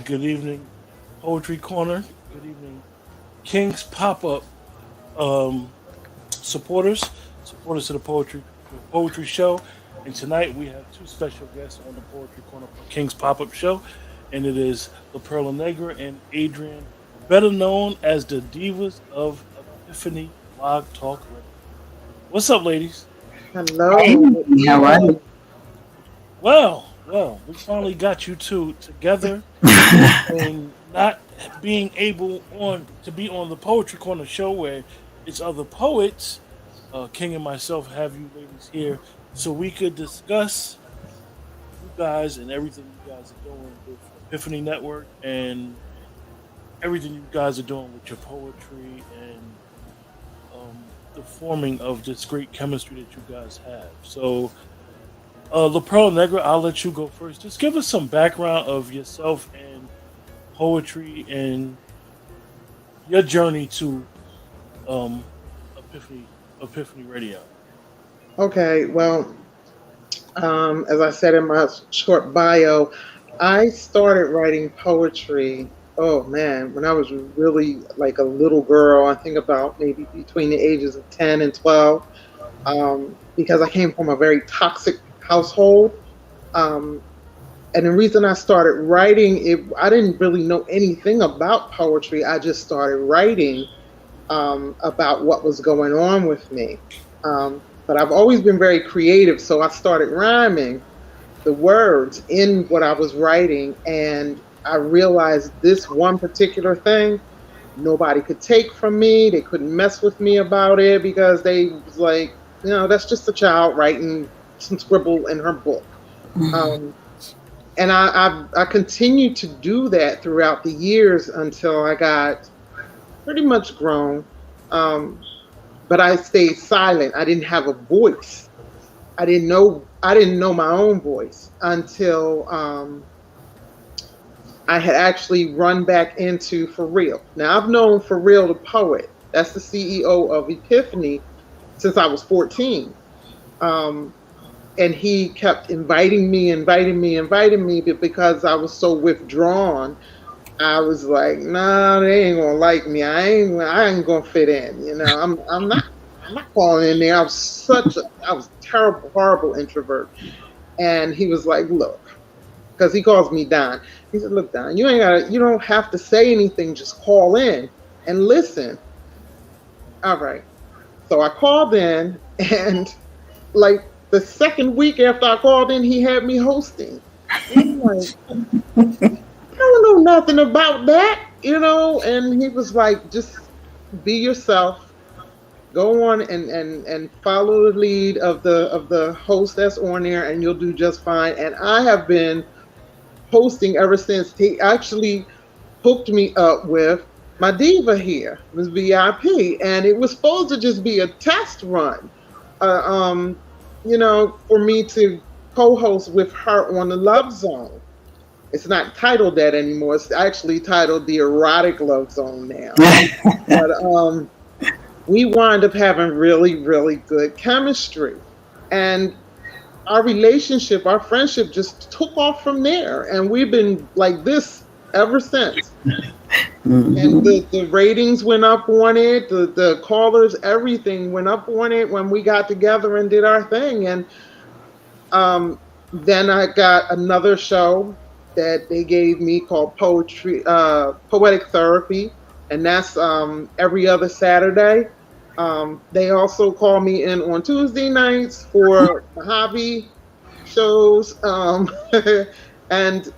Good evening, Poetry Corner. Good evening, King's Pop Up um, supporters, supporters of the Poetry Show. And tonight we have two special guests on the Poetry Corner King's Pop Up Show, and it is La Perla Negra and Adrian, better known as the Divas of Epiphany Blog Talk Radio. What's up, ladies? Hey, Hello. how are you? Well, we finally got you two together, and not being able on to be on the Poetry Corner show where it's other poets. King and myself have you ladies here so we could discuss you guys and everything you guys are doing with Epiphany Network and everything you guys are doing with your poetry and the forming of this great chemistry that you guys have. So, La Pearl Negra, I'll let you go first. Just give us some background of yourself and poetry and your journey to um, Epiphany Radio. Okay, well, as I said in my short bio, I started writing poetry, oh man, when I was really like a little girl. I think about maybe between the ages of 10 and 12, because I came from a very toxic household. And the reason I started writing, I didn't really know anything about poetry. I just started writing about what was going on with me. But I've always been very creative, so I started rhyming the words in what I was writing, and I realized this one particular thing nobody could take from me. They couldn't mess with me about it because they was like, that's just a child writing some scribble in her book. And I continued to do that throughout the years until I got pretty much grown. But I stayed silent. I didn't have a voice. I didn't know my own voice until I had actually run back into For Real. Now I've known For Real the poet. That's the CEO of Epiphany since I was 14. And he kept inviting me, but because I was so withdrawn, I was like, nah, they ain't gonna like me. I ain't gonna fit in. I'm not falling in there. I was a terrible, horrible introvert. And he was like, look, because he calls me Don. He said, look, Don, you don't have to say anything. Just call in and listen. All right. So I called in, and like the second week after I called in, he had me hosting. I'm like, I don't know nothing about that, and he was like, just be yourself, go on and follow the lead of the host that's on there, and you'll do just fine. And I have been hosting ever since. He actually hooked me up with my diva here, Ms. VIP, and it was supposed to just be a test run, for me to co-host with her on the Love Zone. It's not titled that anymore. It's actually titled the Erotic Love Zone now. But we wind up having really, really good chemistry. And our relationship, our friendship just took off from there. And we've been like this ever since. Mm-hmm. And the ratings went up on it. The callers, everything went up on it when we got together and did our thing. And then I got another show that they gave me called Poetic Therapy, and that's every other Saturday. They also call me in on Tuesday nights for hobby shows, and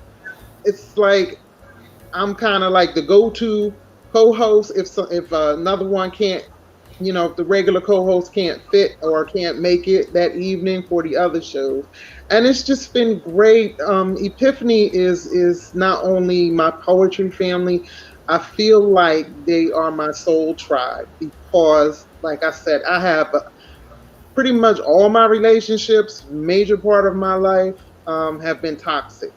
it's like I'm kind of like the go-to co-host if another one can't, if the regular co-host can't fit or can't make it that evening for the other shows. And it's just been great. Epiphany is not only my poetry family, I feel like they are my soul tribe because, like I said, I have pretty much all my relationships, major part of my life, have been toxic.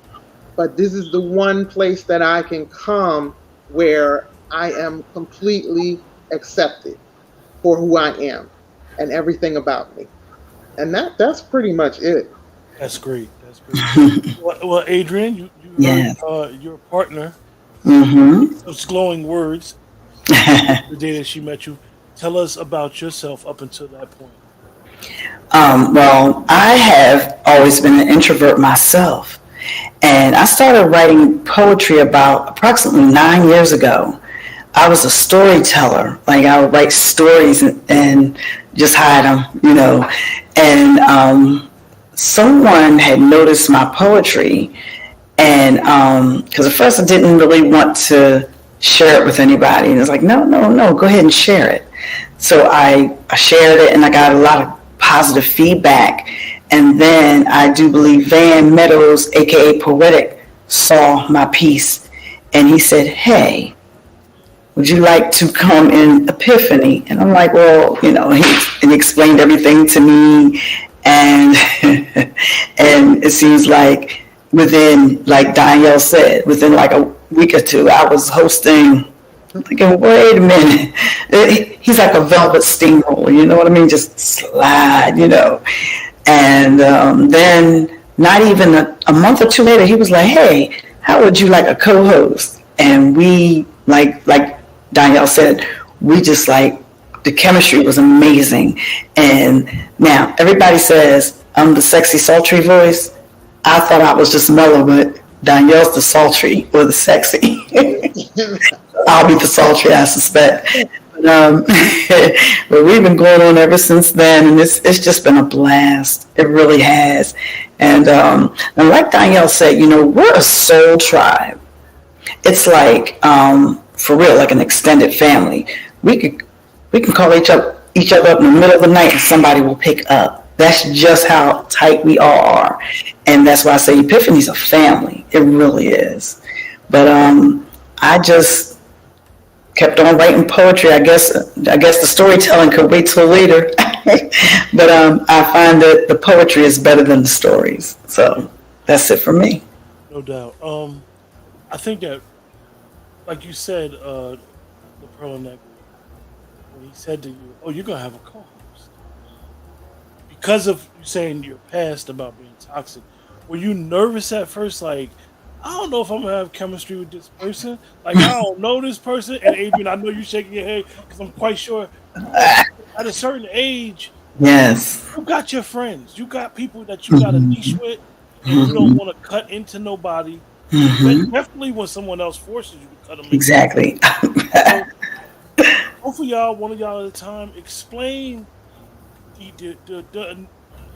But this is the one place that I can come where I am completely accepted for who I am and everything about me. And that's pretty much it. That's great. Well, Adrian, you heard Yeah. your partner Mm-hmm. those glowing words the day that she met you. Tell us about yourself up until that point. Well, I have always been an introvert myself. And I started writing poetry about approximately 9 years ago. I was a storyteller. Like I would write stories and just hide them. And someone had noticed my poetry, and because at first I didn't really want to share it with anybody, and it's like, no, no, no, go ahead and share it. So I shared it, and I got a lot of positive feedback. And then I do believe Van Meadows, aka Poetic, saw my piece, and he said, "Hey, would you like to come in Epiphany?" And I'm like, well, he explained everything to me, and and it seems like within, like Danielle said, within like a week or two, I was hosting. I'm thinking, wait a minute, he's like a velvet steamroller, you know what I mean? Just slide, And then not even a month or two later, he was like, "Hey, how would you like a co-host?" And we, like Danielle said, we just like, the chemistry was amazing. And now everybody says I'm the sexy, sultry voice. I thought I was just mellow, but Danielle's the sultry or the sexy. I'll be the sultry, I suspect. But we've been going on ever since then, and it's just been a blast. It really has. And like Danielle said, we're a soul tribe. It's like, for real, like an extended family. We can call each other up in the middle of the night, and somebody will pick up. That's just how tight we all are. And that's why I say Epiphany's a family. It really is. But I just kept on writing poetry. I guess the storytelling could wait till later. But I find that the poetry is better than the stories. So that's it for me. No doubt. I think that, like you said, the Pearl and Necklace, when he said to you, "Oh, you're gonna have a co-host," because of you saying your past about being toxic, were you nervous at first? Like, I don't know if I'm gonna have chemistry with this person. Like, I don't know this person. And Adrian, I know you shaking your head because I'm quite sure at a certain age, Yes. you got your friends, you got people that you got a niche with, and you don't want to cut into nobody. But definitely when someone else forces you to cut them. Exactly. So, both of y'all, one of y'all at a time, explain the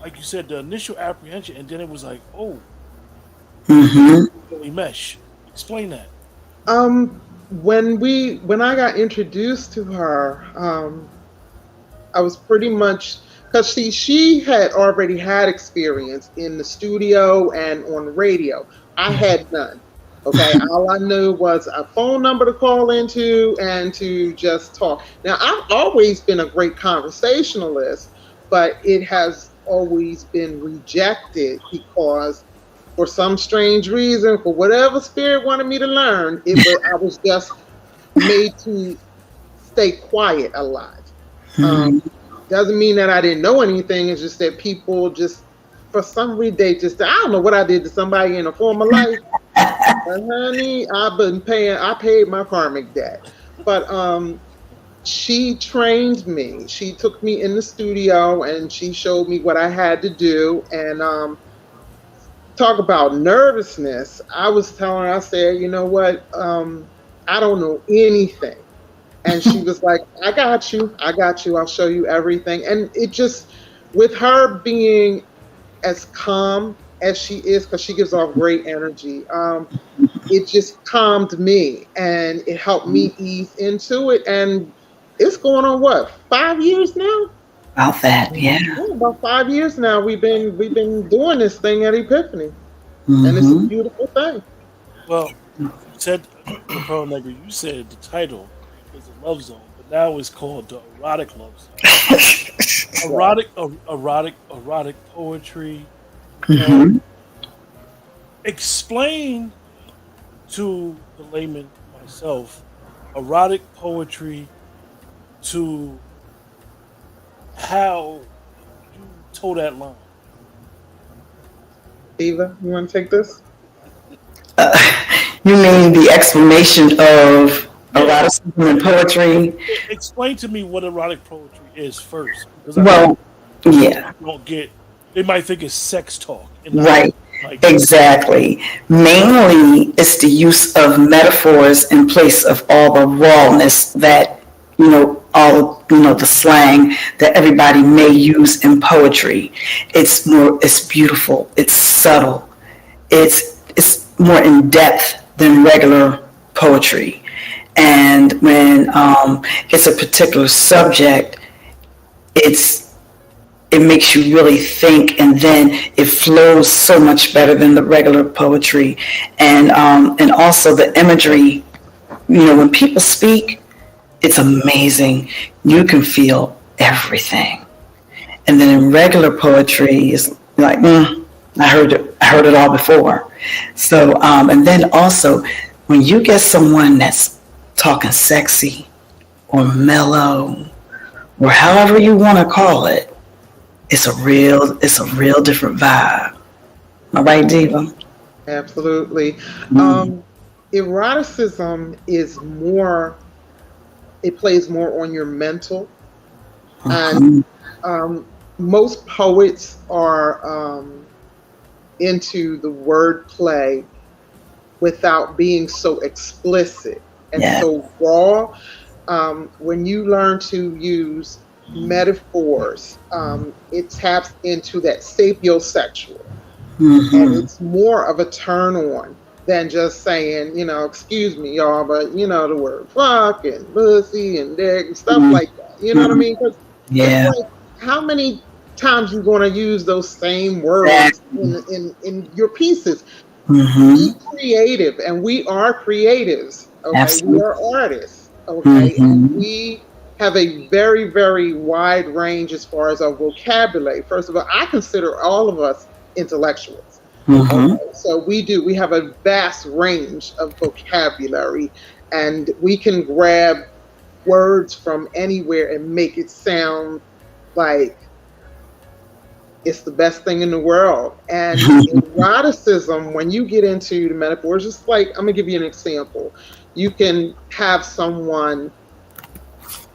like you said, the initial apprehension, and then it was like, oh, really mesh. Explain that. When I got introduced to her, I was pretty much, because she had already had experience in the studio and on radio. I had none. Okay, all I knew was a phone number to call into and to just talk. Now, I've always been a great conversationalist, but it has always been rejected because, for some strange reason, for whatever spirit wanted me to learn, I was just made to stay quiet a lot. Doesn't mean that I didn't know anything. It's just that people just, for some reason, I don't know what I did to somebody in a former life. But honey, I paid my karmic debt. But she trained me. She took me in the studio and she showed me what I had to do. And talk about nervousness. I was telling her, I said, you know what? I don't know anything. And she was like, I got you. I'll show you everything. And it just, with her being as calm as she is, because she gives off great energy, it just calmed me and it helped me ease into it. And it's going on, what, 5 years now? About that, yeah. About 5 years now. We've been doing this thing at Epiphany, and it's a beautiful thing. Well, you said Pearl Negro, you said the title is a love zone, but now it's called the erotic love zone. erotic poetry. Explain to the layman myself erotic poetry, to how you toe that line. Eva, you want to take this? You mean the explanation of Yeah. eroticism in poetry? Explain to me what erotic poetry is first, because Well, yeah, don't get. They might think it's sex talk, and not right. like Exactly. Mainly, it's the use of metaphors in place of all the rawness that, the slang that everybody may use in poetry. It's beautiful, it's subtle, it's more in depth than regular poetry. And when it's a particular subject, it makes you really think, and then it flows so much better than the regular poetry. And also the imagery, when people speak, it's amazing. You can feel everything. And then in regular poetry, it's like, I heard it all before. So, and then also, when you get someone that's talking sexy or mellow or however you want to call it, it's a real different vibe. Am I right, Diva? Absolutely. Eroticism is more, it plays more on your mental. And most poets are into the wordplay without being so explicit and so raw. When you learn to use metaphors, it taps into that sapiosexual. And it's more of a turn on than just saying, excuse me, y'all, but the word fuck and pussy and dick and stuff like that. You know what I mean? 'Cause it's like, how many times you going to use those same words in your pieces? Be creative, and we are creatives. Okay, Absolutely. we are artists. Okay, and we have a very, very wide range as far as our vocabulary. First of all, I consider all of us intellectuals. Okay, so we have a vast range of vocabulary, and we can grab words from anywhere and make it sound like it's the best thing in the world. And eroticism, when you get into the metaphors, just like, I'm gonna give you an example. You can have someone,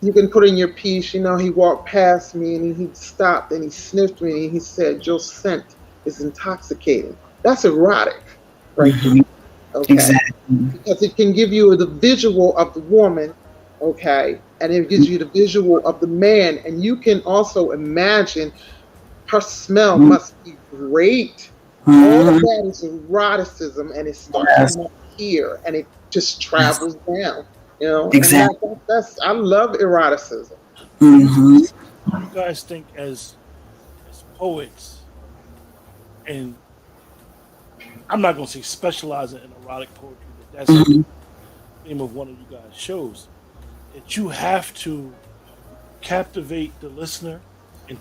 you can put in your piece, he walked past me and he stopped and he sniffed me and he said, your scent is intoxicating. That's erotic, right? Okay. Exactly. Because it can give you the visual of the woman, okay, and it gives you the visual of the man, and you can also imagine her smell must be great. All of that is eroticism, and it starts from up here, and it just travels down. Exactly. And that's I love eroticism. you guys think as poets, and I'm not going to say specializing in erotic poetry, but that's the name of one of you guys' shows, that you have to captivate the listener and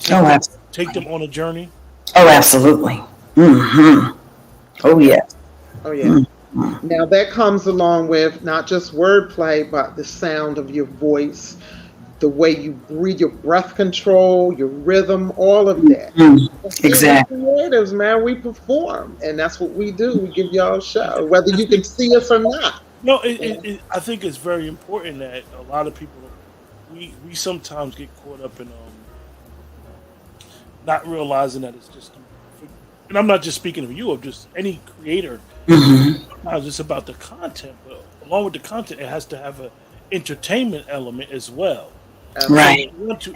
take them on a journey? Oh, absolutely. Oh, yeah. Oh, yeah. Now, that comes along with not just wordplay, but the sound of your voice, the way you breathe, your breath control, your rhythm, all of that. Exactly. We're creatives, man. We perform, and that's what we do. We give y'all a show, whether you can see us or not. No, I think it's very important that a lot of people, we sometimes get caught up in not realizing that it's just, and I'm not just speaking of you, of just any creator. Sometimes it's about the content, but along with the content, it has to have an entertainment element as well. Right. So you want to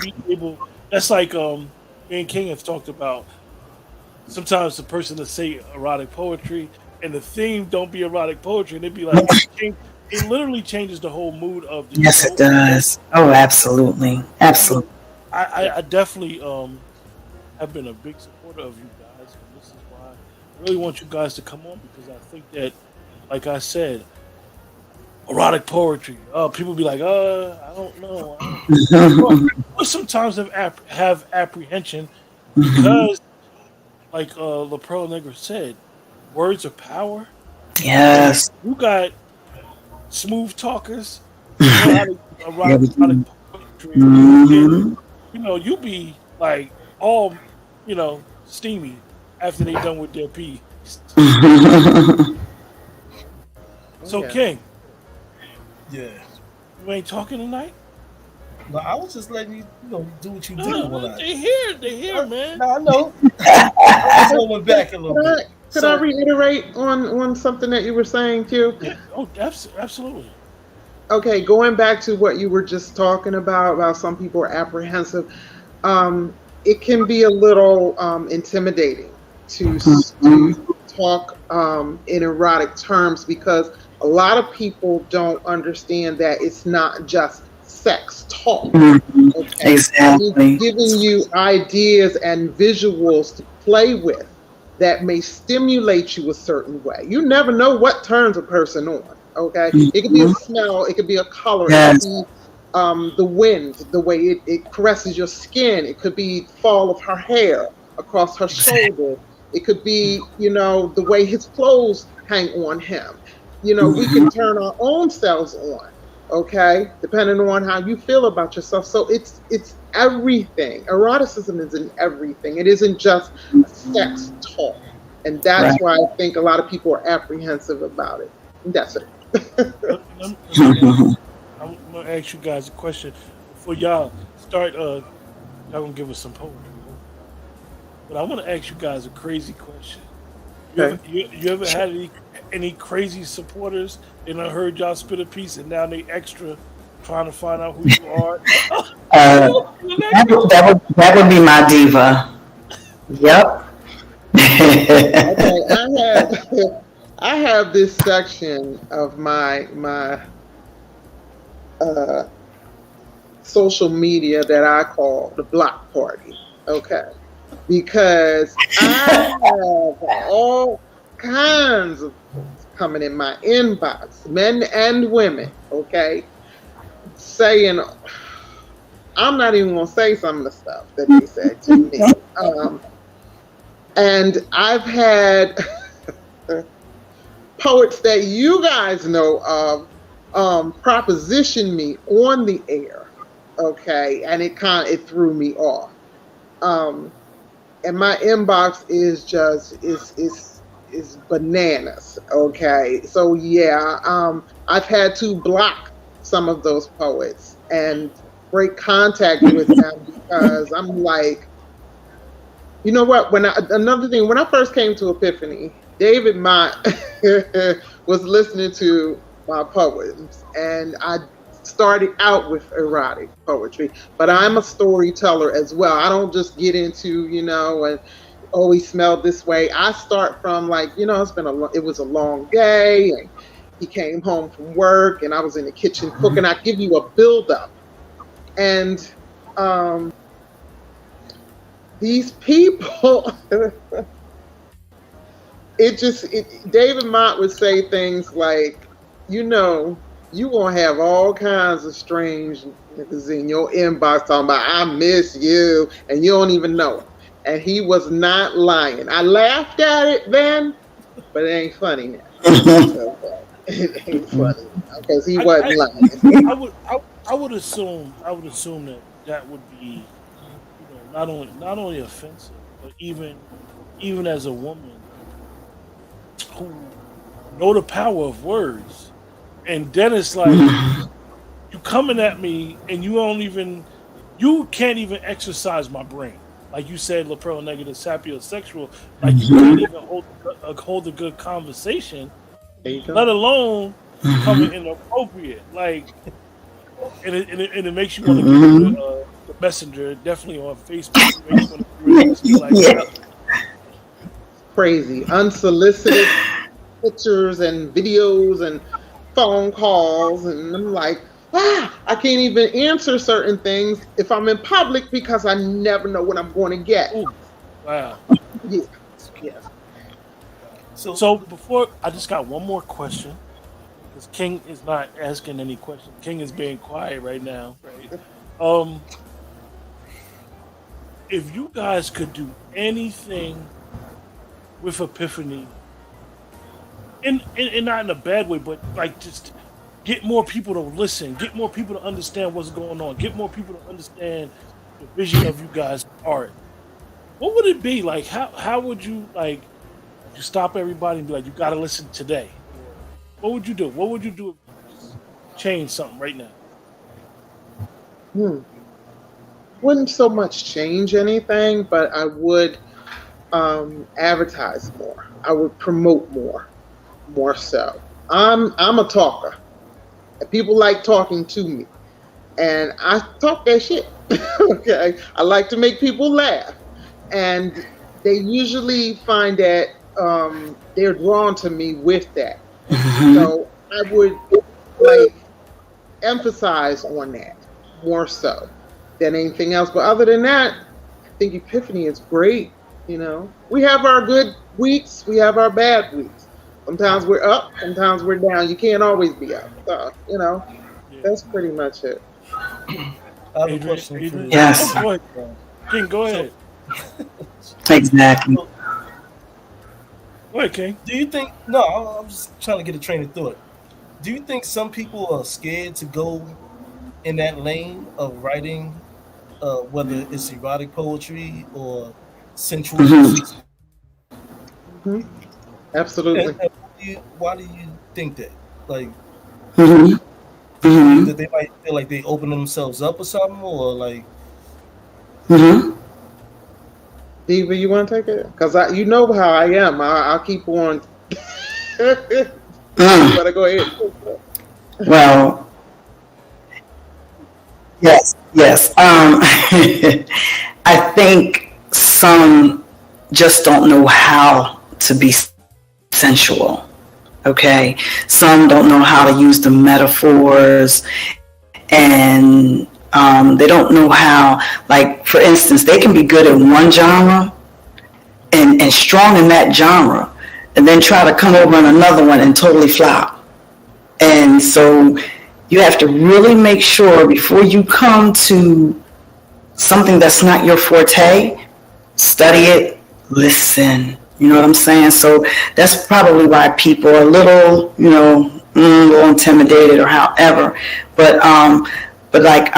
be able. That's like me and King have talked about. Sometimes the person to say erotic poetry and the theme don't be erotic poetry, and it'd be like it literally changes the whole mood of the Yes, show. it does. Oh, absolutely. Absolutely. I definitely have been a big supporter of you guys, and this is why I really want you guys to come on, because I think that, like I said, erotic poetry. People be like, I don't know. Or sometimes have apprehension because, like La Pearl Negra said, words are power. Yes. You got smooth talkers. You know how to erotic poetry. And, you be like all, steamy after they done with their piece. So, yeah. King, Yeah. you ain't talking tonight? No, I was just letting you, do what you do No, when I. they here, man. No, I know. I'm just holding back a little bit. Could I reiterate on something that you were saying, Q? Oh, absolutely. Okay, going back to what you were just talking about some people are apprehensive. It can be a little intimidating to talk in erotic terms because a lot of people don't understand that it's not just sex talk. Okay? Exactly. It's giving you ideas and visuals to play with that may stimulate you a certain way. You never know what turns a person on. Okay, it could be a smell, it could be a color, it could be the wind, the way it caresses your skin. It could be fall of her hair across her shoulder. It could be, the way his clothes hang on him. We can turn our own selves on, okay, depending on how you feel about yourself. So it's everything. Eroticism is in everything. It isn't just a sex talk. And that's why I think a lot of people are apprehensive about it. And that's it. I'm gonna ask you guys a question before y'all start. Y'all gonna give us some poetry, but I want to ask you guys a crazy question. You ever had any crazy supporters and I heard y'all spit a piece and now they extra trying to find out who you are? That would be my diva. Yep. Okay, I have this section of my social media that I call the block party. Okay, because I have all kinds of folks coming in my inbox, men and women. Okay, saying I'm not even gonna say some of the stuff that they said to me. And I've had poets that you guys know of proposition me on the air, okay, and it threw me off. And my inbox is just is bananas, okay. So yeah, I've had to block some of those poets and break contact with them because I'm like, you know what? Another thing, when I first came to Epiphany, David Mott was listening to my poems, and I started out with erotic poetry, but I'm a storyteller as well. I don't just get into, and he smelled this way. I start from like, it was a long day, and he came home from work, and I was in the kitchen cooking. I give you a build-up, and these people, David Mott would say things like, you gonna have all kinds of strange niggas in your inbox talking about, I miss you, and you don't even know it. And he was not lying. I laughed at it then, but it ain't funny now. It ain't funny because he wasn't lying. I would assume that would be, not only offensive, but even as a woman who know the power of words, and then it's like you coming at me and you can't even exercise my brain, like you said, lapel negative, sapiosexual, like you can't even hold a good conversation, let alone becoming inappropriate, like, and it makes you want to give the messenger, definitely on Facebook. It makes you want to like, crazy, unsolicited pictures and videos and phone calls, and I'm like, I can't even answer certain things if I'm in public because I never know what I'm going to get. Ooh, wow. Yeah. So before, I just got one more question, because King is not asking any questions. King is being quiet right now. Right? If you guys could do anything with Epiphany, and not in a bad way, but like just get more people to listen, get more people to understand what's going on, get more people to understand the vision of you guys' art, what would it be like? How would you, like, you stop everybody and be like, you got to listen today? What would you do? What would you do? Change something right now. Wouldn't so much change anything, but I would advertise more. I would promote more so. I'm a talker. People like talking to me, and I talk that shit. Okay, I like to make people laugh, and they usually find that they're drawn to me with that. So I would like emphasize on that more so than anything else. But other than that, I think Epiphany is great. You know, we have our good weeks, we have our bad weeks. Sometimes we're up, sometimes we're down. You can't always be up. So, you know, that's pretty much it. I have a question for you. Yes. Go ahead, bro. King, go ahead. Exactly. Go ahead, King. Do you think? No, I'm just trying to get a train of thought. Do you think some people are scared to go in that lane of writing, whether it's erotic poetry or sensual pieces? Absolutely. And why do you think that? Like, Mm-hmm. Mm-hmm. that they might feel like they open themselves up or something, or like? Mm-hmm. Diva, you want to take it? Because you know how I am. I'll keep on. You better go ahead. Well, yes. I think some just don't know how to be sensual. Okay, some don't know how to use the metaphors, and they don't know how. Like, for instance, they can be good in one genre and strong in that genre, and then try to come over in another one and totally flop. And so you have to really make sure before you come to something that's not your forte, study it, listen. You know what I'm saying? So that's probably why people are a little, a little intimidated or however. But like,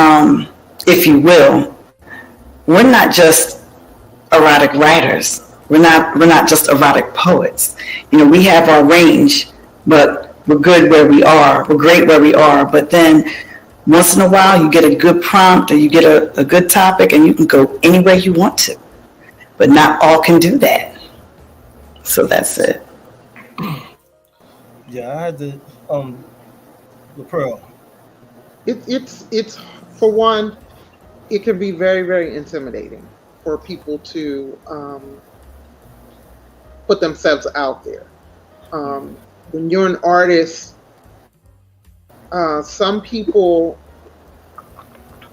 if you will, we're not just erotic writers. We're not just erotic poets. We have our range, but we're good where we are. We're great where we are. But then once in a while you get a good prompt or you get a good topic and you can go anywhere you want to. But not all can do that. So that's it. Yeah, I had the Pearl. It's for one, it can be very, very intimidating for people to put themselves out there. When you're an artist, some people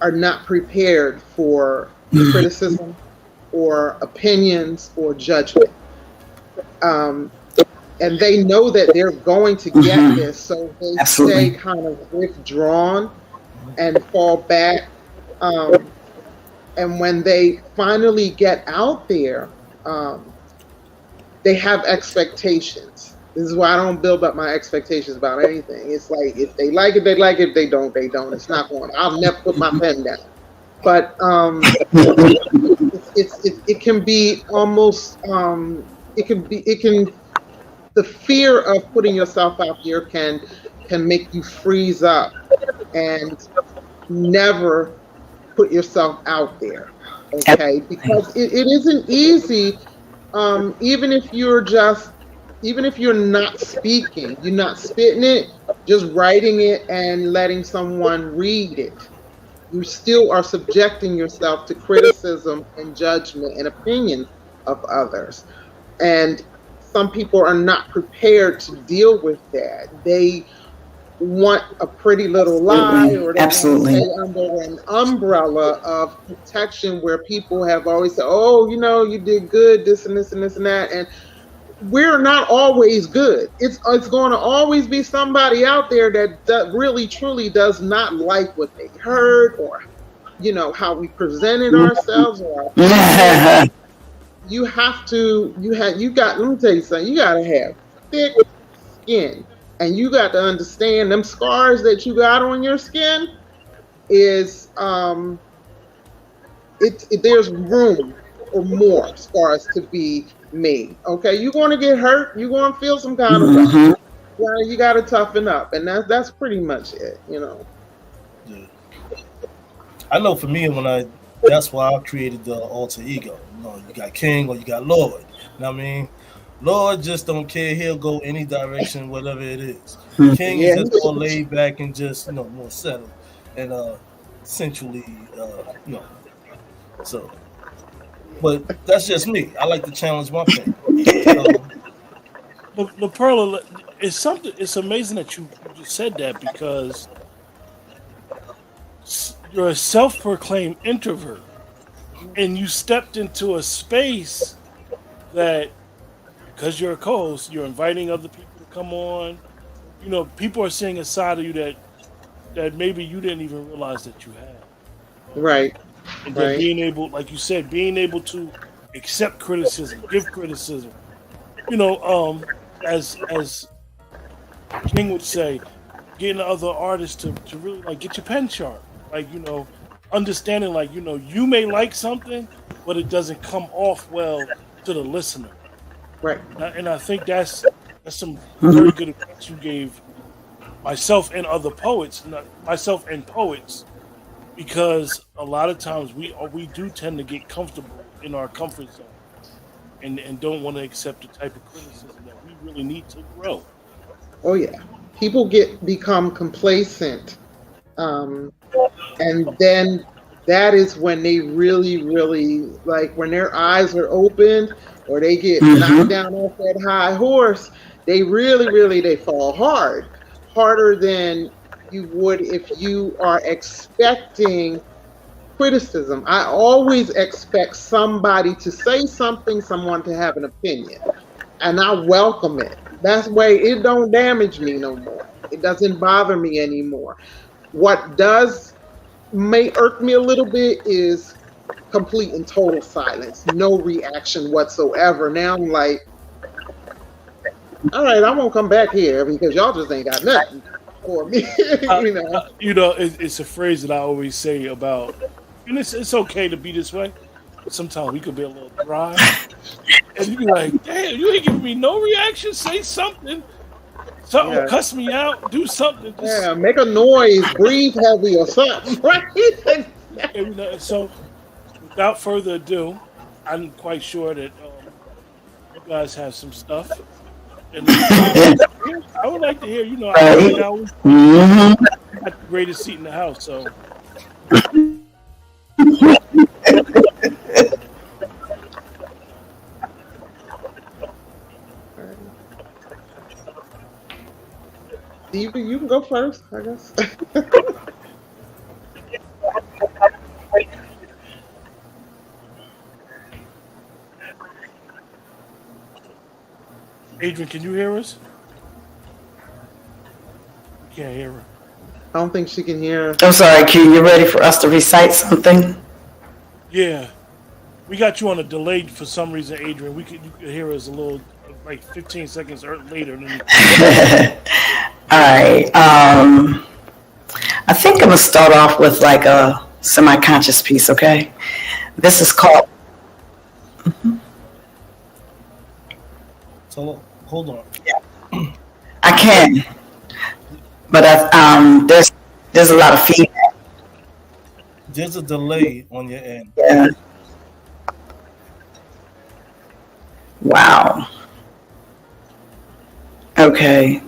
are not prepared for criticism or opinions or judgment. And they know that they're going to get this, so they stay kind of withdrawn and fall back. And when they finally get out there, they have expectations. This is why I don't build up my expectations about anything. It's like, if they like it, they like it. If they don't, they don't. It's not going. I'll never put my pen down. But it can be almost. The fear of putting yourself out here can make you freeze up and never put yourself out there. Okay, because it isn't easy. Even if you're not speaking, you're not spitting it, just writing it and letting someone read it, you still are subjecting yourself to criticism and judgment and opinion of others. And some people are not prepared to deal with that. They want a pretty little lie, or they want to stay under an umbrella of protection where people have always said, oh, you did good, this and this and this and that. And we're not always good. It's going to always be somebody out there that really, truly does not like what they heard, or, how we presented ourselves, or you have to, let me tell you something, you got to have thick skin, and you got to understand them scars that you got on your skin is, there's room for more scars to be made. Okay, you're going to get hurt, you're going to feel some kind of way, Well, you got to toughen up, and that's pretty much it. Yeah. I know for me, that's why I created the alter ego. You got king or you got lord. You know what I mean? Lord just don't care. He'll go any direction, whatever it is. King is just more laid back and just, more settled and sensually, So, but that's just me. I like to challenge my pain. But Perla, it's amazing that you just said that, because you're a self-proclaimed introvert, and you stepped into a space that, because you're a co-host, you're inviting other people to come on. People are seeing a side of you that maybe you didn't even realize that you had. Right. And then being able, like you said, being able to accept criticism, give criticism. As King would say, getting other artists to really get your pen sharp. Understanding you may like something, but it doesn't come off well to the listener. Right. And I think that's some very good advice you gave myself and other poets, myself and poets, because a lot of times we do tend to get comfortable in our comfort zone and don't want to accept the type of criticism that we really need to grow. Oh yeah. People become complacent. And then that is when they really, really, when their eyes are opened or they get knocked down off that high horse, they really, they fall harder than you would if you are expecting criticism. I always expect somebody to say something, someone to have an opinion, and I welcome it. That's way it don't damage me no more. It doesn't bother me anymore. What may irk me a little bit is complete and total silence, no reaction whatsoever. Now I'm like, all right, I won't come back here because y'all just ain't got nothing for me. It's a phrase that I always say about, and it's okay to be this way. Sometimes we could be a little dry, and you be like, damn, you ain't giving me no reaction. Say something. Cuss me out, do something. Make a noise, breathe heavy or something, right? So, without further ado, I'm quite sure that you guys have some stuff. And I would like to hear, I got the greatest seat in the house, so. You can go first, I guess. Adrian, can you hear us? Can't hear her. I don't think she can hear us. I'm sorry, Q. You ready for us to recite something? Yeah. We got you on a delay for some reason, Adrian. You could hear us a little, 15 seconds later. All right. I think I'm going to start off with a semi-conscious piece, okay? This is called... So, hold on. Yeah. I can. But there's a lot of feedback. There's a delay on your end. Yeah. Wow. Okay.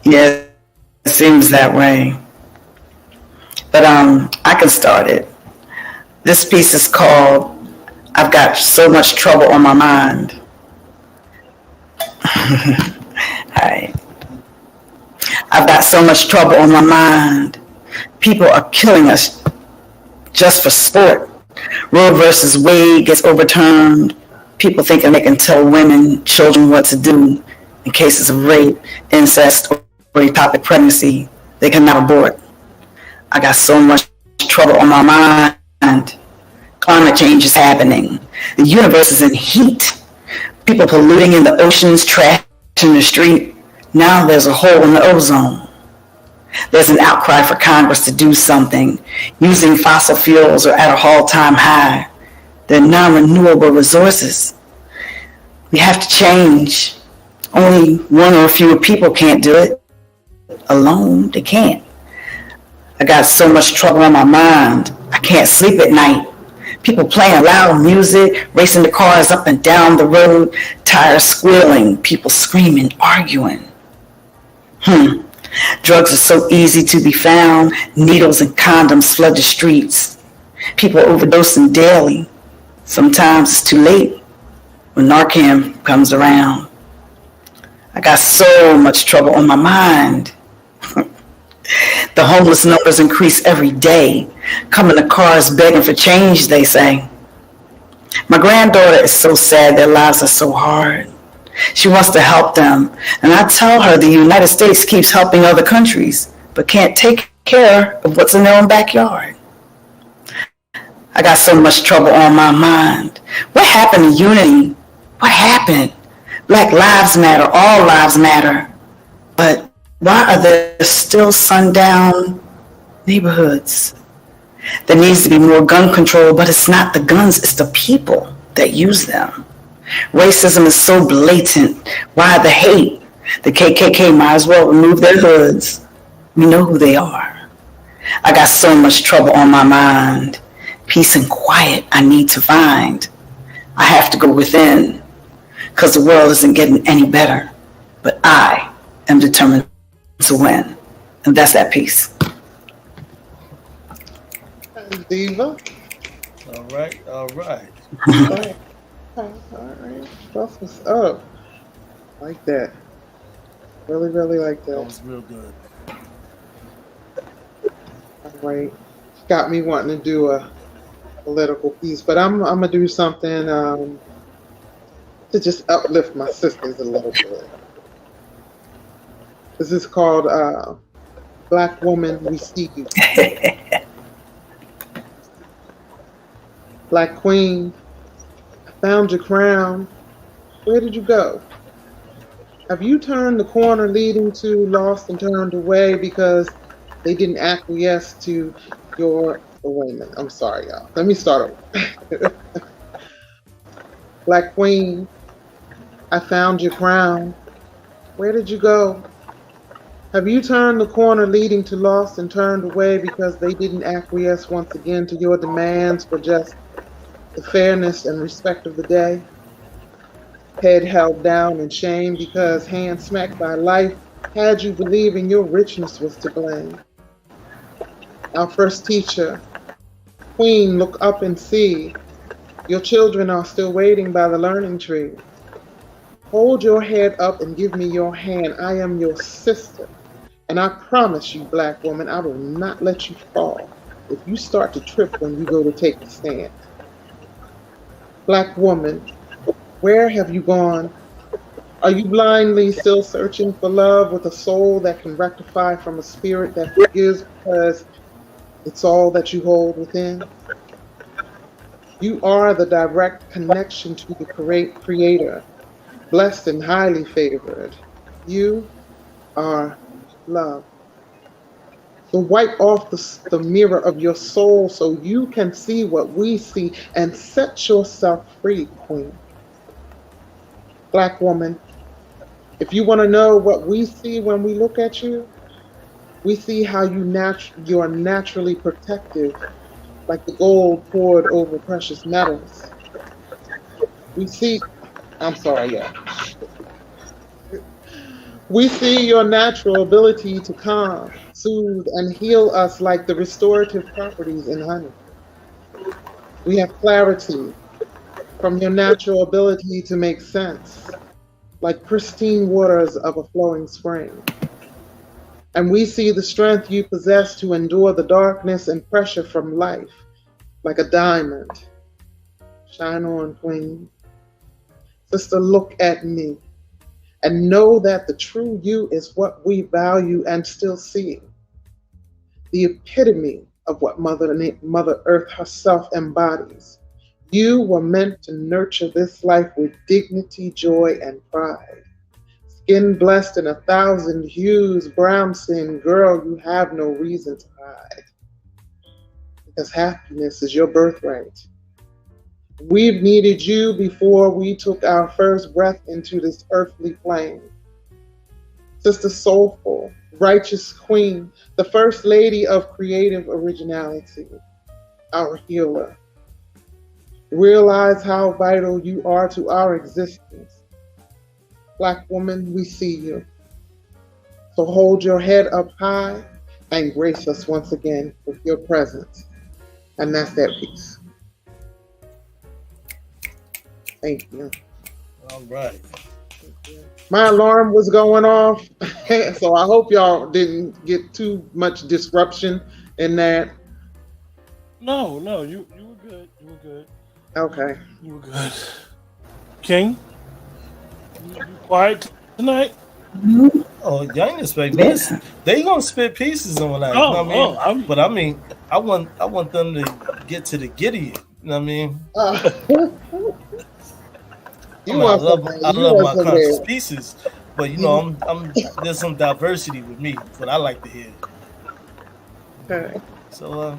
Yeah, it seems that way. But I can start it. This piece is called I've Got So Much Trouble on My Mind. Alright. I've got so much trouble on my mind. People are killing us just for sport. Roe versus Wade gets overturned. People thinking they can tell women, children what to do in cases of rape, incest, or ectopic pregnancy. They cannot abort. I got so much trouble on my mind. Climate change is happening. The universe is in heat. People polluting in the oceans, trash in the street. Now there's a hole in the ozone. There's an outcry for Congress to do something. Using fossil fuels are at a all-time high. They're non-renewable resources. We have to change. Only one or a few people can't do it. Alone, they can't. I got so much trouble on my mind. I can't sleep at night. People playing loud music, racing the cars up and down the road, tires squealing, people screaming, arguing. Drugs are so easy to be found. Needles and condoms flood the streets. People overdosing daily. Sometimes it's too late when Narcan comes around. I got so much trouble on my mind. The homeless numbers increase every day. Coming to cars begging for change, they say. My granddaughter is so sad. Their lives are so hard. She wants to help them. And I tell her the United States keeps helping other countries, but can't take care of what's in their own backyard. I got so much trouble on my mind. What happened to unity? What happened? Black lives matter. All lives matter. But why are there still sundown neighborhoods? There needs to be more gun control, but it's not the guns, it's the people that use them. Racism is so blatant. Why the hate? The KKK might as well remove their hoods. We know who they are. I got so much trouble on my mind. Peace and quiet I need to find. I have to go within, because the world isn't getting any better. But I am determined to win. And that's that piece. Diva. All right. All right. That's what's up. Like that. Really, really like That that. was real good. All right. Got me wanting to do a political piece, but I'm gonna do something to just uplift my sisters a little bit. This is called Black Woman, We See You. Black Queen, I found your crown. Where did you go? Have you turned the corner leading to lost and turned away because they didn't acquiesce to your... Oh, wait a minute. I'm sorry, y'all. Let me start over. Black Queen, I found your crown. Where did you go? Have you turned the corner leading to lost and turned away because they didn't acquiesce once again to your demands for just the fairness and respect of the day? Head held down in shame because hand smacked by life had you believing your richness was to blame. Our first teacher, Queen, look up and see. Your children are still waiting by the learning tree. Hold your head up and give me your hand. I am your sister. And I promise you, Black woman, I will not let you fall if you start to trip when you go to take the stand. Black woman, where have you gone? Are you blindly still searching for love with a soul that can rectify from a spirit that forgives because it's all that you hold within? You are the direct connection to the Creator, blessed and highly favored. You are love. So wipe off the mirror of your soul so you can see what we see and set yourself free, Queen. Black woman, if you want to know what we see when we look at you, we see how you are naturally protective, like the gold poured over precious metals. We see, I'm sorry, yeah. We see your natural ability to calm, soothe, and heal us like the restorative properties in honey. We have clarity from your natural ability to make sense, like pristine waters of a flowing spring. And we see the strength you possess to endure the darkness and pressure from life, like a diamond. Shine on, Queen. Sister, look at me and know that the true you is what we value and still see. The epitome of what Mother Earth herself embodies. You were meant to nurture this life with dignity, joy, and pride. Skin blessed in 1,000 hues, brown skin, girl, you have no reason to hide. Because happiness is your birthright. We've needed you before we took our first breath into this earthly plane. Sister Soulful, righteous queen, the first lady of creative originality, our healer. Realize how vital you are to our existence. Black woman, we see you. So hold your head up high and grace us once again with your presence. And that's that piece. Thank you. All right. My alarm was going off, so I hope y'all didn't get too much disruption in that. No, you were good. You were good. Okay. You were good. King, you quiet tonight? Oh, y'all ain't expect this. They gonna spit pieces on like, you know what I mean? But I mean, I want them to get to the Gideon. You know what I mean? I love my conscious pieces, but you know, I'm there's some diversity with me, but I like to hear. Okay. So,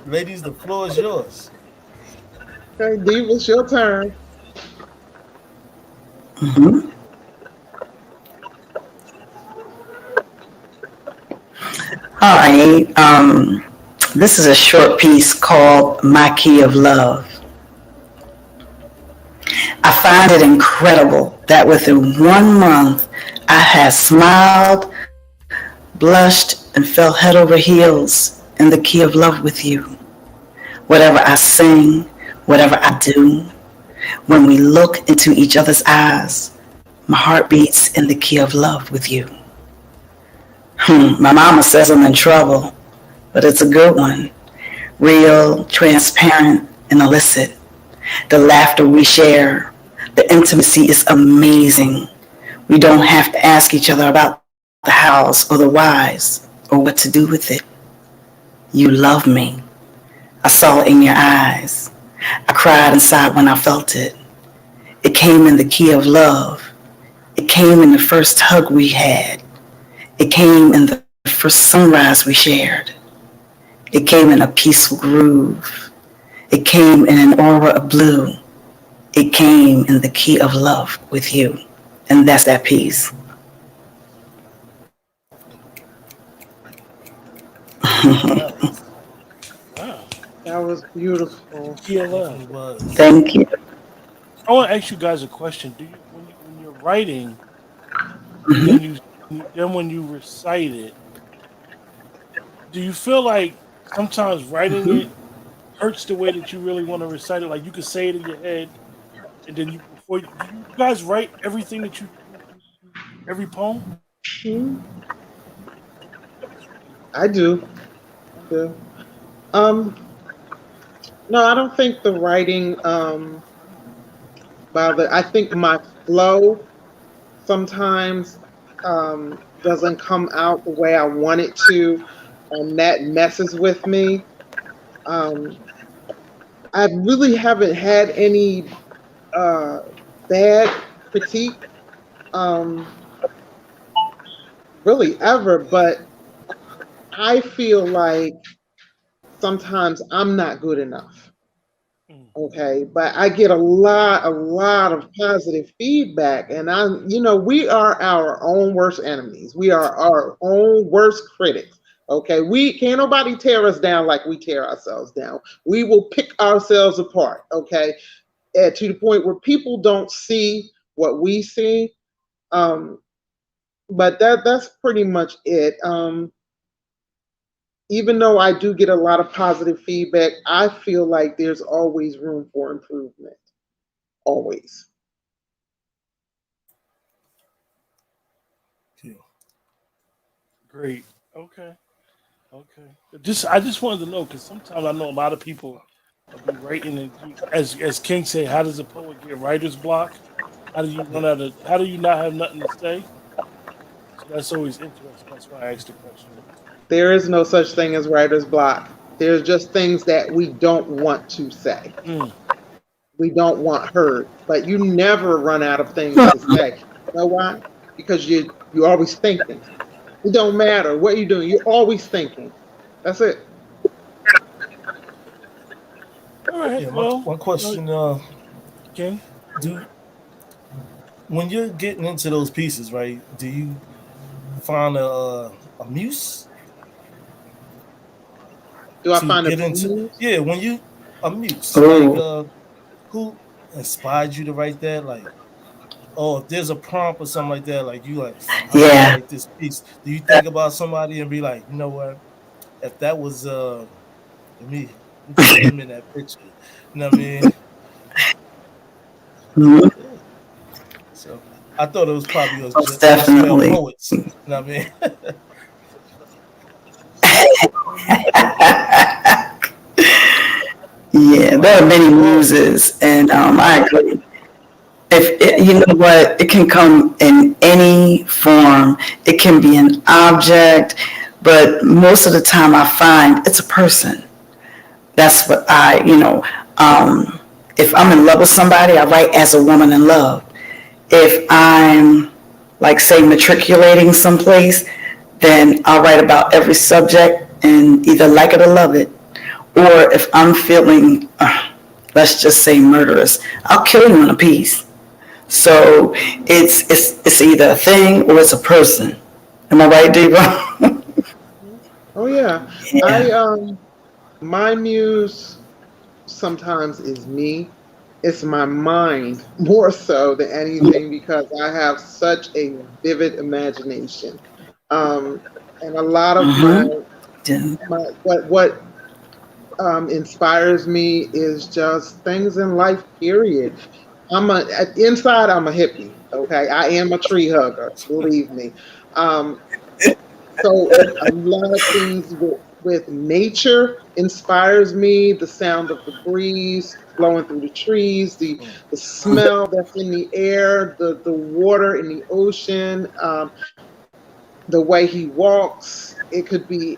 ladies, the floor is yours. Okay, Divas, your turn. Mm-hmm. All right. This is a short piece called My Key of Love. I find it incredible that within 1 month I have smiled, blushed, and fell head over heels in the key of love with you. Whatever I sing, whatever I do, when we look into each other's eyes, my heart beats in the key of love with you. My mama says I'm in trouble, but it's a good one. Real, transparent, and illicit. The laughter we share, the intimacy is amazing. We don't have to ask each other about the hows or the whys or what to do with it. You love me. I saw it in your eyes. I cried inside when I felt it. It came in the key of love. It came in the first hug we had. It came in the first sunrise we shared. It came in a peaceful groove. It came in an aura of blue. It came in the key of love with you. And that's that piece. Wow. That was beautiful. Key of love. Thank you. I want to ask you guys a question. Do you, when you're writing, then when you recite it, do you feel like sometimes writing it hurts the way that you really want to recite it? Like you could say it in your head, and then do you guys write everything that every poem? I do. No, I don't think the writing bother. I think my flow sometimes doesn't come out the way I want it to, and that messes with me. I really haven't had any bad critique, really ever, but I feel like sometimes I'm not good enough. Okay, but I get a lot of positive feedback, and we are our own worst enemies. We are our own worst critics. Okay, we can't nobody tear us down like we tear ourselves down. We will pick ourselves apart. Okay, to the point where people don't see what we see. But that's pretty much it. Even though I do get a lot of positive feedback, I feel like there's always room for improvement. Always. Great. Okay. I just wanted to know because sometimes I know a lot of people will be writing, and as King said, how does a poet get writer's block? How do you run out of? How do you not have nothing to say? So that's always interesting. That's why I asked the question. There is no such thing as writer's block. There's just things that we don't want to say. We don't want heard. But you never run out of things to say. You know why? Because you're always thinking. It don't matter what you're doing. You're always thinking. That's it. All right. Yeah, Well, one question. King. Do when you're getting into those pieces, right? Do you find a muse Do I to find a get into? muse? Yeah, when you a muse, like Oh, who inspired you to write that? Like, oh, if there's a prompt or something like that, like you like, I want to yeah. write this piece. Do you think about somebody and be like, you know what? If that was let me put them in that picture. You know what I mean? Mhm. Yeah. So I thought it was probably Most just male definitely. poets. You know what I mean? Yeah, Like there are many oh, muses, and I agree. If it, you know what, it can come in any form. It can be an object, but most of the time I find it's a person. That's what if I'm in love with somebody, I write as a woman in love. If I'm, like, say, matriculating someplace, then I'll write about every subject and either like it or love it. Or if I'm feeling, let's just say, murderous, I'll kill you in a piece. So it's either a thing or it's a person. Am I right, Diva? Oh yeah. I Yeah. My muse sometimes is me. It's my mind more so than anything because I have such a vivid imagination. Um, and a lot of Mm-hmm. my what inspires me is just things in life. Period. Inside. I'm a hippie. Okay, I am a tree hugger. Believe me. Um, so a lot of things with nature inspires me. The sound of the breeze blowing through the trees, the smell that's in the air, the water in the ocean, the way he walks. It could be,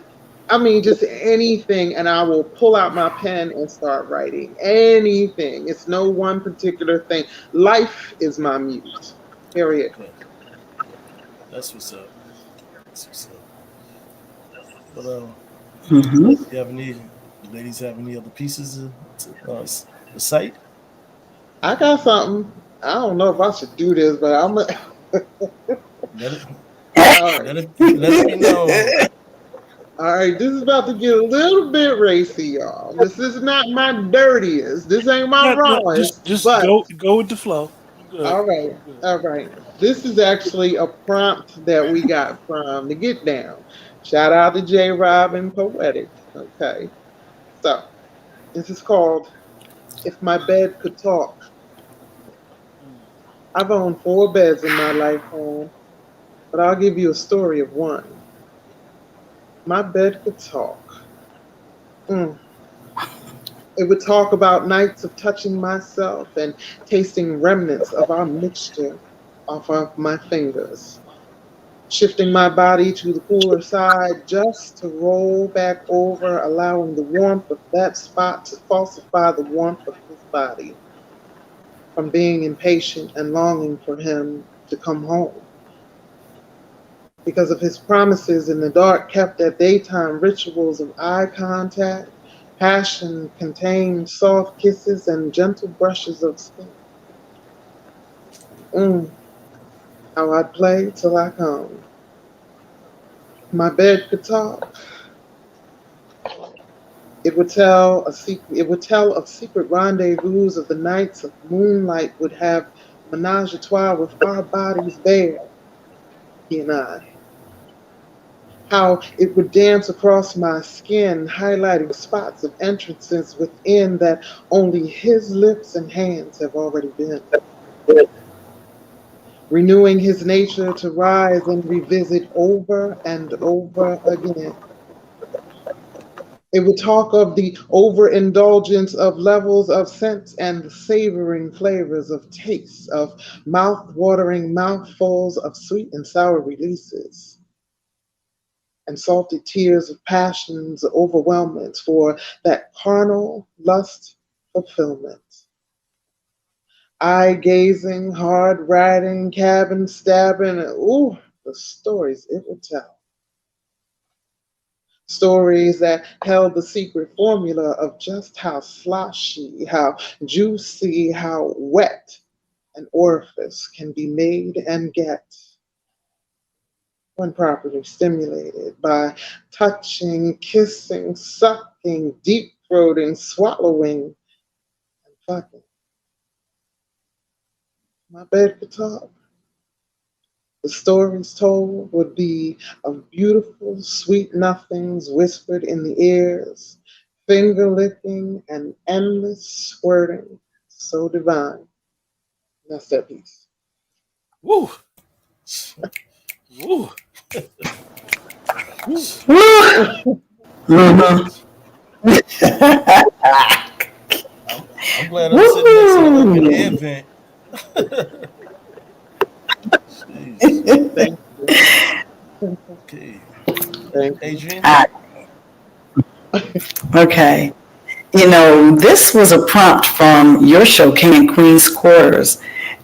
I mean, just anything, and I will pull out my pen and start writing. Anything. It's no one particular thing. Life is my muse. Period. okay, that's what's up. That's what's up. But Mm-hmm. you have any ladies have any other pieces to recite? I got something. I don't know if I should do this, but I'm. Let it All right. let it be known. All right, this is about to get a little bit racy, y'all. This is not my dirtiest. This ain't my No, rawest. just But go with the flow. You good? all right, You good? all right. This is actually a prompt that we got from the Get Down. Shout out to J. Robin Poetic. Okay, so this is called "If My Bed Could Talk." Mm. I've owned 4 beds in my lifetime, but I'll give you a story of one. My bed could talk. Mm. It would talk about nights of touching myself and tasting remnants of our mixture off of my fingers, shifting my body to the cooler side just to roll back over, allowing the warmth of that spot to falsify the warmth of his body, from being impatient and longing for him to come home. Because of his promises in the dark kept at daytime rituals of eye contact, passion contained soft kisses and gentle brushes of skin. Mm, how I'd play till I come. My bed could talk. It would tell of secret rendezvous of the nights of moonlight would have menage a trois with our bodies bare, he and I. How it would dance across my skin, highlighting spots of entrances within that only his lips and hands have already been. Renewing his nature to rise and revisit over and over again. It would talk of the overindulgence of levels of scent and the savoring flavors of taste, of mouth-watering mouthfuls of sweet and sour releases, and salty tears of passion's overwhelmment for that carnal lust fulfillment. Eye gazing, hard riding, cabin stabbing, ooh, the stories it would tell. Stories that held the secret formula of just how sloshy, how juicy, how wet an orifice can be made and get when properly stimulated by touching, kissing, sucking, deep throating, swallowing, and fucking. My bed could talk. The stories told would be of beautiful, sweet nothings whispered in the ears, finger licking and endless squirting, so divine. That's that piece. Woo, woo, woo. Woo! Mhm. I'm glad I'm sitting next to the open air Woo! vent. Jeez. Thank you. Okay. Thank you. Adrian? Ah, okay. You know, this was a prompt from your show, King and Queen's Quarters.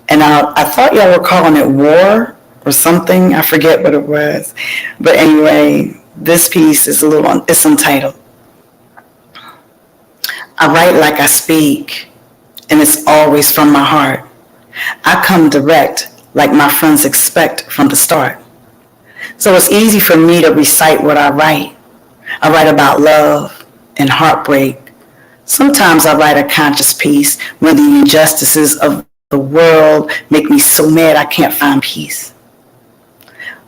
And I thought y'all were calling it War or something. I forget what it was. But anyway, this piece is it's entitled, I write like I speak, and it's always from my heart. I come direct, like my friends expect from the start. So it's easy for me to recite what I write. I write about love and heartbreak. Sometimes I write a conscious piece when the injustices of the world make me so mad I can't find peace.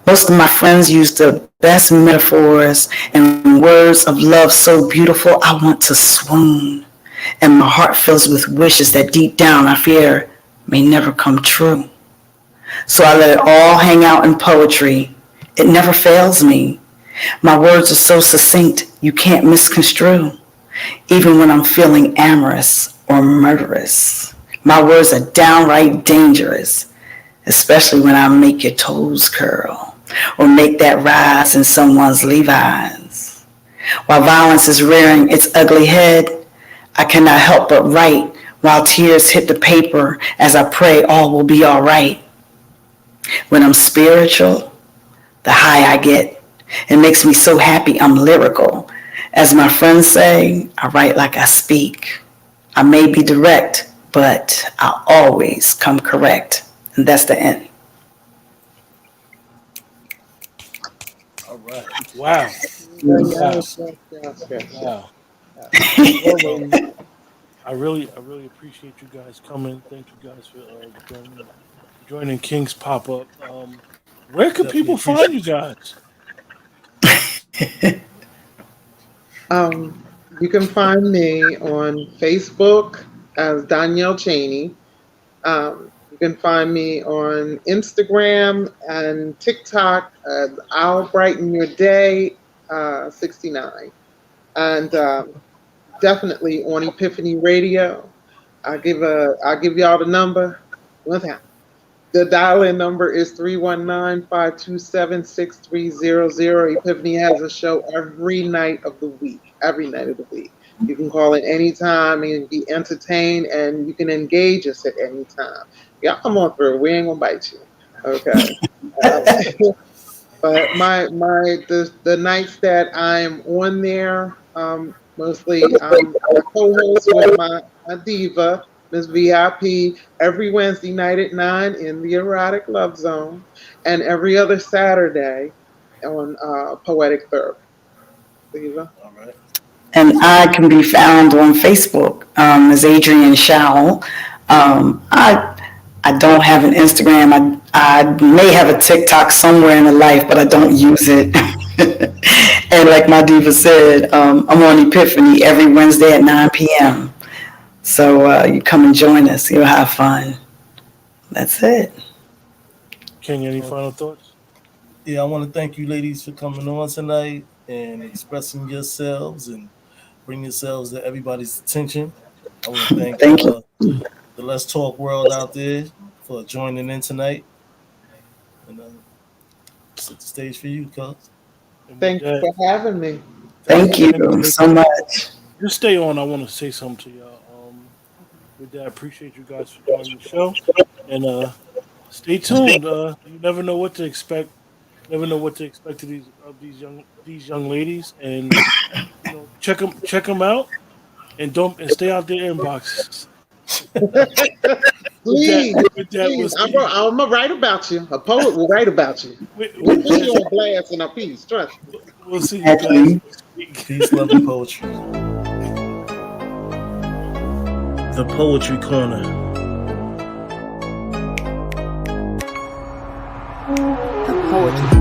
Most of my friends use the best metaphors and words of love so beautiful I want to swoon. And my heart fills with wishes that deep down I fear may never come true. So I let it all hang out in poetry. It never fails me. My words are so succinct you can't misconstrue. Even when I'm feeling amorous or murderous, my words are downright dangerous, especially when I make your toes curl or make that rise in someone's Levi's. While violence is rearing its ugly head, I cannot help but write while tears hit the paper as I pray all will be all right. When I'm spiritual, the high I get. It makes me so happy I'm lyrical. As my friends say, I write like I speak. I may be direct, but I always come correct. And that's the end. All right. Wow, wow, Yes. wow. So, I really appreciate you guys coming. Thank you guys for joining King's Pop Up. Where can definitely people find you appreciate you. guys? Um, you can find me on Facebook as Danielle Cheney. You can find me on Instagram and TikTok as I'll Brighten Your Day 69. And definitely on Epiphany Radio. I'll give y'all the number. One time. The dial-in number is 319-527-6300. Epiphany has a show every night of the week. Every night of the week. You can call in anytime and be entertained, and you can engage us at any time. Y'all come on through. We ain't gonna bite you. Okay. Um, but the nights that I'm on there, mostly I co-host with my diva, Miss VIP, every Wednesday night at 9 in the Erotic Love Zone, and every other Saturday on Poetic Therapy. Diva. All right. And I can be found on Facebook as Adrian Showell. I don't have an Instagram. I may have a TikTok somewhere in the life, but I don't use it. And like my diva said, I'm on Epiphany every Wednesday at 9 p.m. So you come and join us. You'll have fun. That's it. King, any Well, final thoughts? yeah, I want to thank you ladies for coming on tonight and expressing yourselves and bring yourselves to everybody's attention. I want to thank Thank you. the Let's Talk world out there for joining in tonight. And set the stage for you, cuz. And with Thank you that, for having me. Thank thank you you. so much. Just stay on. I want to say something to y'all. With that, I appreciate you guys for joining the show, and stay tuned. You never know what to expect never know what to expect of these young ladies, and check them out, and stay out their inboxes. Please, with that, please. I'm gonna write about you. A poet will write about you. We'll put you on blast in a piece. Trust me. We'll see you guys next week. Peace, love, and poetry. The Poetry Corner. The Poetry